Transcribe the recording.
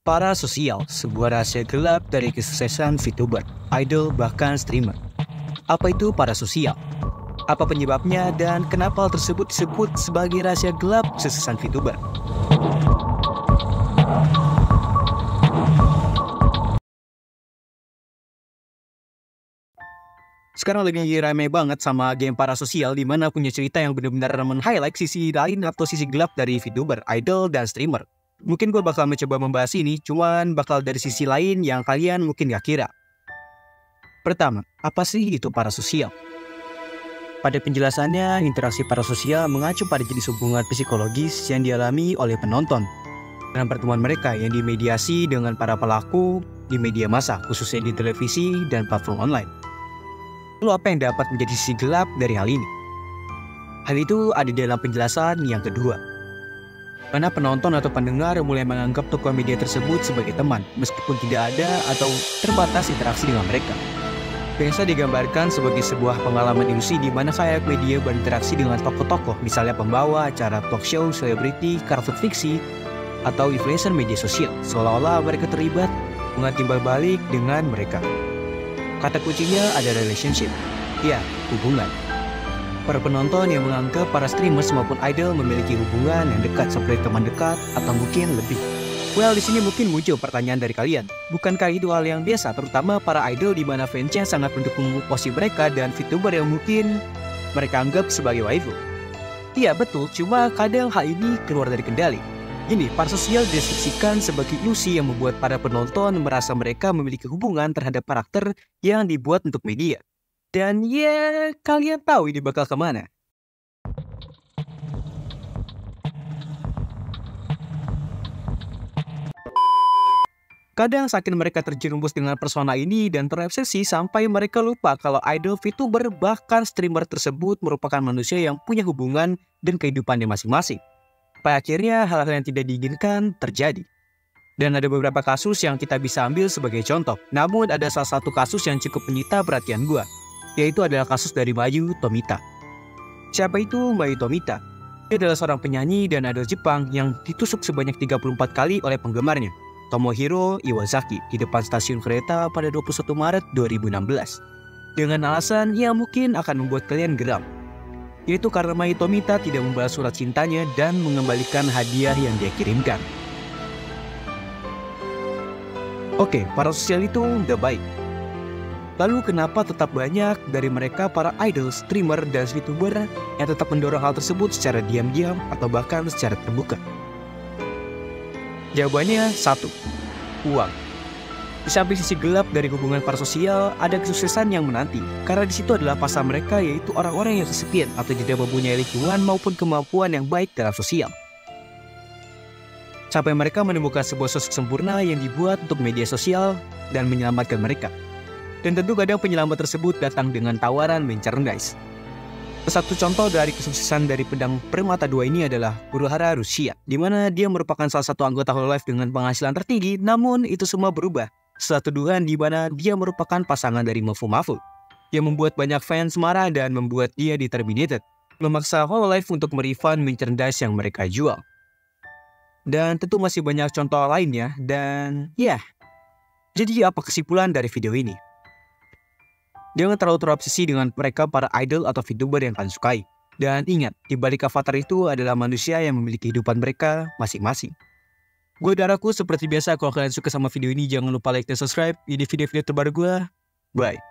Parasosial, sebuah rahasia gelap dari kesuksesan VTuber, idol, bahkan streamer. Apa itu parasosial? Apa penyebabnya dan kenapa hal tersebut disebut sebagai rahasia gelap kesuksesan VTuber? Sekarang lagi ramai banget sama game parasosial, di mana punya cerita yang benar-benar men-highlight sisi lain atau sisi gelap dari VTuber, idol, dan streamer. Mungkin gue bakal mencoba membahas ini, cuman bakal dari sisi lain yang kalian mungkin gak kira. Pertama, apa sih itu parasosial? Pada penjelasannya, interaksi parasosial mengacu pada jenis hubungan psikologis yang dialami oleh penonton dalam pertemuan mereka yang dimediasi dengan para pelaku di media massa, khususnya di televisi dan platform online. Lalu apa yang dapat menjadi sisi gelap dari hal ini? Hal itu ada dalam penjelasan yang kedua. Karena penonton atau pendengar mulai menganggap tokoh media tersebut sebagai teman, meskipun tidak ada atau terbatas interaksi dengan mereka. Biasa digambarkan sebagai sebuah pengalaman ilusi di mana kayak media berinteraksi dengan tokoh-tokoh, misalnya pembawa acara talk show, selebriti, karakter fiksi, atau influencer media sosial, seolah-olah mereka terlibat timbal balik dengan mereka. Kata kuncinya ada relationship, ya, hubungan. Para penonton yang menganggap para streamers maupun idol memiliki hubungan yang dekat seperti teman dekat atau mungkin lebih. Well, di sini mungkin muncul pertanyaan dari kalian. Bukankah itu hal yang biasa, terutama para idol di mana fansnya sangat mendukung posisi mereka dan VTuber yang mungkin mereka anggap sebagai waifu? Iya betul, cuma kadang hal ini keluar dari kendali. Ini, parasosial deskripsikan sebagai ilusi yang membuat para penonton merasa mereka memiliki hubungan terhadap karakter yang dibuat untuk media. Dan ya, kalian tahu ini bakal kemana. Kadang saking mereka terjerumus dengan persona ini dan terobsesi sampai mereka lupa kalau idol, VTuber, bahkan streamer tersebut merupakan manusia yang punya hubungan dan kehidupannya masing-masing. Pada akhirnya hal-hal yang tidak diinginkan terjadi. Dan ada beberapa kasus yang kita bisa ambil sebagai contoh. Namun ada salah satu kasus yang cukup menyita perhatian gue, yaitu adalah kasus dari Mayu Tomita. Siapa itu Mayu Tomita? Dia adalah seorang penyanyi dan idol Jepang yang ditusuk sebanyak 34 kali oleh penggemarnya, Tomohiro Iwazaki, di depan stasiun kereta pada 21 Maret 2016. Dengan alasan yang mungkin akan membuat kalian geram, yaitu karena Mayu Tomita tidak membalas surat cintanya dan mengembalikan hadiah yang dia kirimkan. Oke, parasosial itu udah baik. Lalu kenapa tetap banyak dari mereka para idol, streamer, dan VTuber yang tetap mendorong hal tersebut secara diam-diam atau bahkan secara terbuka? Jawabannya satu, uang. Di samping sisi gelap dari hubungan parasosial, ada kesuksesan yang menanti, karena di situ adalah pasar mereka, yaitu orang-orang yang kesepian atau tidak mempunyai lingkungan maupun kemampuan yang baik dalam sosial. Sampai mereka menemukan sebuah sosok sempurna yang dibuat untuk media sosial dan menyelamatkan mereka. Dan tentu kadang penyelamat tersebut datang dengan tawaran merchandise. Satu contoh dari kesuksesan dari pedang permata dua ini adalah Uruhara Rusia, di mana dia merupakan salah satu anggota Hololive dengan penghasilan tertinggi, namun itu semua berubah setelah tuduhan di mana dia merupakan pasangan dari Mafu, yang membuat banyak fans marah dan membuat dia di-terminated, memaksa Hololive untuk merefund merchandise yang mereka jual. Dan tentu masih banyak contoh lainnya, dan ya. Jadi apa kesimpulan dari video ini? Jangan terlalu terobsesi dengan mereka para idol atau VTuber yang kalian sukai. Dan ingat, di balik avatar itu adalah manusia yang memiliki kehidupan mereka masing-masing. Gue Daraku, seperti biasa kalau kalian suka sama video ini jangan lupa like dan subscribe. Ini video-video terbaru gue. Bye.